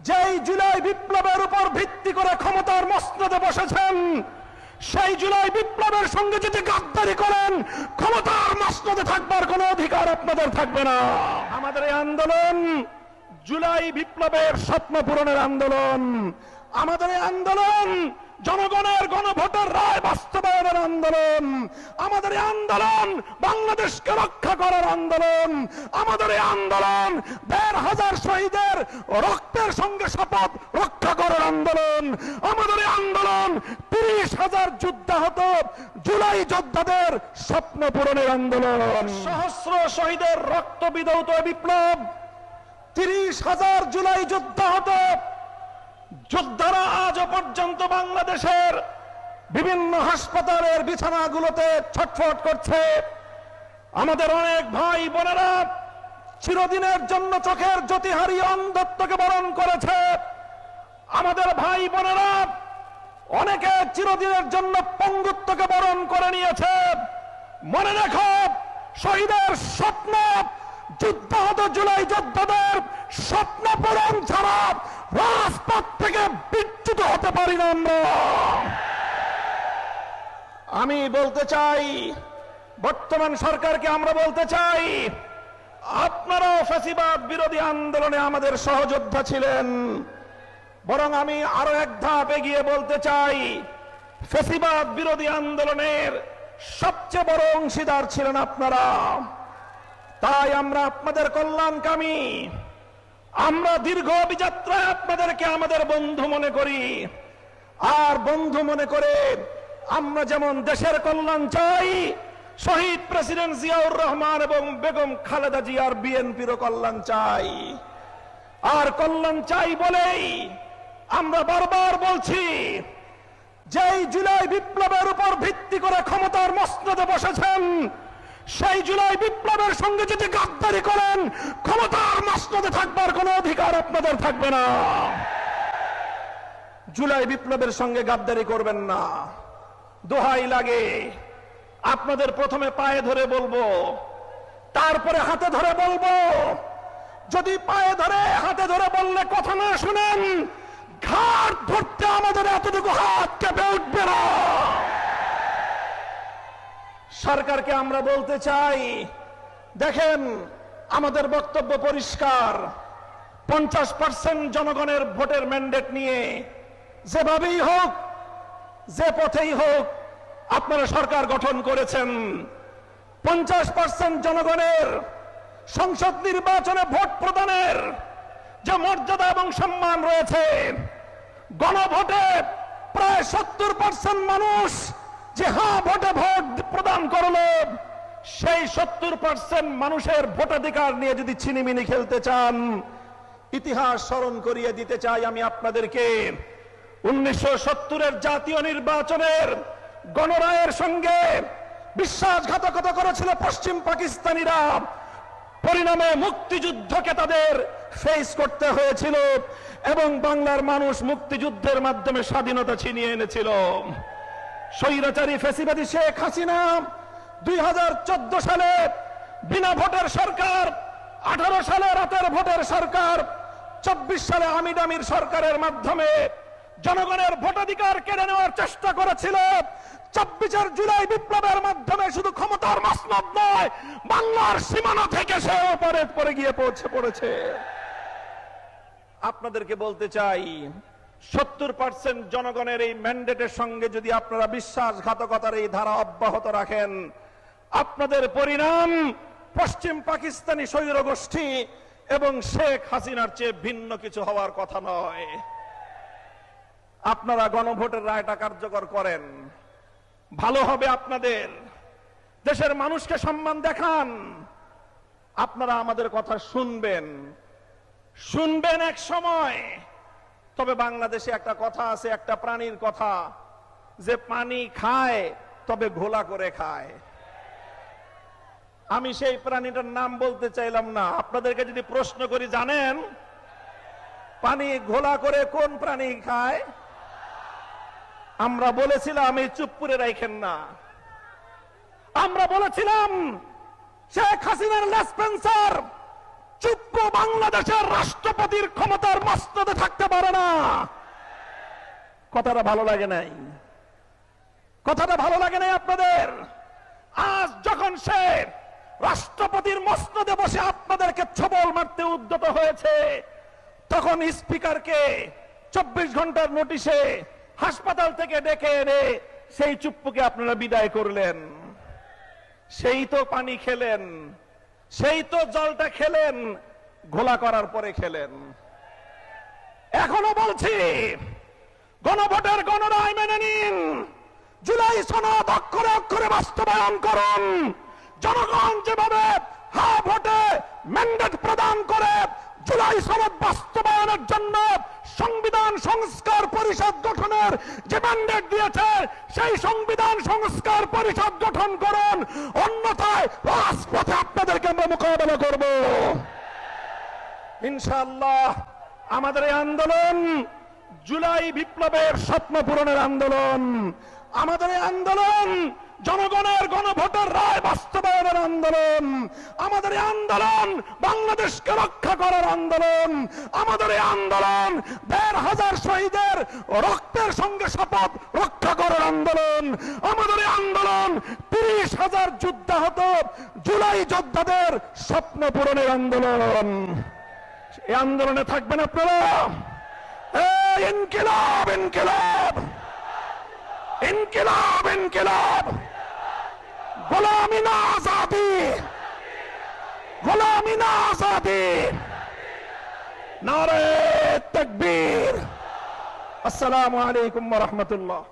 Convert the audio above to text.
যেই জুলাই বিপ্লবের উপর ভিত্তি করে ক্ষমতার মসনদে বসেছেন, সেই জুলাই বিপ্লবের সঙ্গে যদি গাদ্দারি করেন, ক্ষমতার মসনদে থাকবার কোনো অধিকার আপনাদের থাকবে না। আমাদের এই আন্দোলন জুলাই বিপ্লবের স্বপ্ন পূরণের আন্দোলন। আমাদের এই আন্দোলন জনগণের গণভোটের রায় বাস্তবায়নের আন্দোলন। আমাদের এই আন্দোলন বাংলাদেশকে রক্ষা করার আন্দোলন। আমাদের এই আন্দোলন ১৫০০ শহীদের রক্তের সঙ্গে শপথ রক্ষা করার আন্দোলন। আমাদের এই আন্দোলন ৩০,০০০ যুদ্ধাহত জুলাই যোদ্ধাদের স্বপ্ন পূরণের আন্দোলন। সহস্র শহীদের রক্ত বিধৌত বিপ্লব, ৩০,০০০ জুলাই যুদ্ধাহত যোদ্ধারা আজও পর্যন্ত বাংলাদেশের বিভিন্ন হাসপাতালের বিছানাগুলোতে ছটফট করছে। আমাদের অনেক ভাই বোনেরা চিরদিনের জন্য চোখের জ্যোতি হারিয়ে অন্ধত্বকে বরণ করেছে। আমাদের ভাই বোনেরা অনেকে চিরদিনের জন্য পঙ্গুত্বকে বরণ করে নিয়েছে। মনে রেখো, শহীদের স্বপ্ন, যুদ্ধাহত জুলাই যোদ্ধাদের স্বপ্ন পূরণ ছাড়া রাজপথ থেকে বিচ্যুত হতে পারি না আমরা। আমি বলতে চাই, বর্তমান সরকারকে আমরা বলতে চাই, আপনারাও ফ্যাসিবাদ বিরোধী আন্দোলনে আমাদের সহযোদ্ধা ছিলেন। বরং আমি আরো এক ধাপ এগিয়ে বলতে চাই, ফ্যাসিবাদ বিরোধী আন্দোলনের সবচেয়ে বড় অংশীদার ছিলেন আপনারা। তাই আমরা আপনাদের কল্যাণকামী। আমরা দীর্ঘ অভিযাত্রায় আপনাদেরকে আমাদের বন্ধু মনে করি। আর বন্ধু মনে করে আমরা যেমন দেশের কল্যাণ চাই, শহীদ প্রেসিডেন্ট জিয়াউর রহমান এবং বেগম খালেদা জিয়ার বিএনপিরও কল্যাণ চাই। আর কল্যাণ চাই বলেই আমরা বারবার বলছি, যেই জুলাই বিপ্লবের উপর ভিত্তি করে ক্ষমতার মসনদে বসেছেন, সেই জুলাই বিপ্লবের সঙ্গে যদি গাদ্দারি করেন, ক্ষমতার মসনদে থাকবার কোনো অধিকার আপনাদের থাকবে না। জুলাই বিপ্লবের সঙ্গে গাদ্দারি করবেন না। দোহাই লাগে, আপনাদের প্রথমে পায়ে ধরে বলবো, তারপরে হাতে ধরে বলবো। যদি পায়ে ধরে হাতে ধরে বললে কথা না শুনেন, ঘাট ধরতে আমাদের এতটুকু হাত কেঁপে উঠবে না। সরকারকে আমরা বলতে চাই, দেখেন, আমাদের বক্তব্য পরিষ্কার। 50% জনগণের ভোটের ম্যান্ডেট নিয়ে যেভাবেই হোক, যে পথেই হোক, আপনারা সরকার গঠন করেছেন। 50% জনগণের সংসদ নির্বাচনে ভোট প্রদানের যে মর্যাদা এবং সম্মান রয়েছে, গণভোটে প্রায় 70% মানুষ যে হ্যাঁ ভোটে ভোট প্রদান করলো, সেই 70% মানুষের ভোটাধিকার নিয়ে যদি ছিনিমিনি খেলতে চান, ইতিহাস স্মরণ করিয়ে দিতে চাই আমি আপনাদেরকে। 1970-এর জাতীয় নির্বাচনের গণরায়ের সঙ্গে বিশ্বাসঘাতকতা করেছিল পশ্চিম পাকিস্তানিরা। পরিণামে মুক্তিযুদ্ধকে তাদের ফেস করতে হয়েছিল এবং বাংলার মানুষ মুক্তিযুদ্ধের মাধ্যমে স্বাধীনতা ছিনিয়ে এনেছিল। স্বৈরাচারী ফ্যাসিবাদী শেখ হাসিনা 2014 সালে বিনা ভোটের সরকার, 18 সালে রাতের ভোটের সরকার, 24 সালে আমির সরকারের মাধ্যমে জনগণের ভোটাধিকার কেড়ে নেওয়ার চেষ্টা করেছিল। 24 জুলাই বিপ্লবের মাধ্যমে শুধু ক্ষমতার মসনদ নয়, বাংলার সীমানা থেকে সে ওপারে পরে গিয়ে পড়েছে। আপনাদেরকে বলতে চাই, 70% জনগণের এই ম্যান্ডেটের সঙ্গে যদি আপনারা বিশ্বাসঘাতকতার এই ধারা অব্যাহত রাখেন, আপনাদের পরিণাম পশ্চিম পাকিস্তানি স্বৈর গোষ্ঠী এবং শেখ হাসিনার চেয়ে ভিন্ন কিছু হওয়ার কথা নয়। আপনারা গণভোটের রায়টা কার্যকর করেন, ভালো হবে আপনাদের। দেশের মানুষকে সম্মান দেখান। আপনারা আমাদের কথা শুনবেন এক সময়। তবে বাংলাদেশে একটা কথা আছে, একটা প্রাণীর কথা, যে পানি খায় তবে ঘোলা করে খায়। আমি সেই প্রাণীটার নাম বলতে চাইলাম না। আপনাদেরকে যদি প্রশ্ন করি, জানেন পানি ঘোলা করে কোন প্রাণী খায়? আমরা বলেছিলাম এই চুপ করে রাখেন না। আমরা বলেছিলাম শেখ হাসিনার লেসপেন্সার চুপ বাংলাদেশের রাষ্ট্রপতির ক্ষমতার মস্তদে থাকতে পারে না। কথাটা ভালো লাগে নাই? কথাটা ভালো লাগে নাই আপনাদের? আজ যখন সে রাষ্ট্রপতির মসনদে বসে আপনাদেরকে ছবল মারতে উদ্যত হয়েছে, তখন স্পিকারকে 24 ঘন্টার নোটিশে হাসপাতাল থেকে ডেকে এনে সেই চুপ্পুকে আপনারা বিদায় করলেন। সেই তো পানি খেলেন, সেই তো জলটা খেলেন, ঘোলা করার পরে খেলেন। এখনো বলছি, গণভোটের গণরায় মেনে নিন, জুলাই সনদ অক্ষরে অক্ষরে বাস্তবায়ন করুন। জনগণ যেভাবে হা ভোটে ম্যান্ডেট প্রদান করে জুলাই সনদ বাস্তবায়নের জন্য সংবিধান সংস্কার পরিষদ গঠনের যে ম্যান্ডেট দিয়েছে, সেই সংবিধান সংস্কার পরিষদ গঠন করুন, অন্যথায় রাজপথে আপনাদেরকে আমরা মোকাবেলা করব ইনশাআল্লাহ। আমাদের এই আন্দোলন জুলাই বিপ্লবের স্বপ্ন পূরণের আন্দোলন। আমাদের এই আন্দোলন জনগণের গণভোটের রায় বাস্তবায়নের আন্দোলন। আমাদের এই আন্দোলন বাংলাদেশকে রক্ষা করার আন্দোলন। আমাদের এই আন্দোলন ১৫০০ শহীদের রক্তের সঙ্গে শপথ রক্ষা করার আন্দোলন। আমাদের এই আন্দোলন ৩০,০০০ যুদ্ধাহত জুলাই যোদ্ধাদের স্বপ্ন পূরণের আন্দোলন। এই আন্দোলনে থাকবেন আপনারা। ইনকিলাব ইনকিলাব ইনকিলাব ইনকিলাব, গোলামি না আজাদি, গোলামি না আজাদি, নারে তাকবীর। আসসালামু আলাইকুম ওয়া রাহমাতুল্লাহ।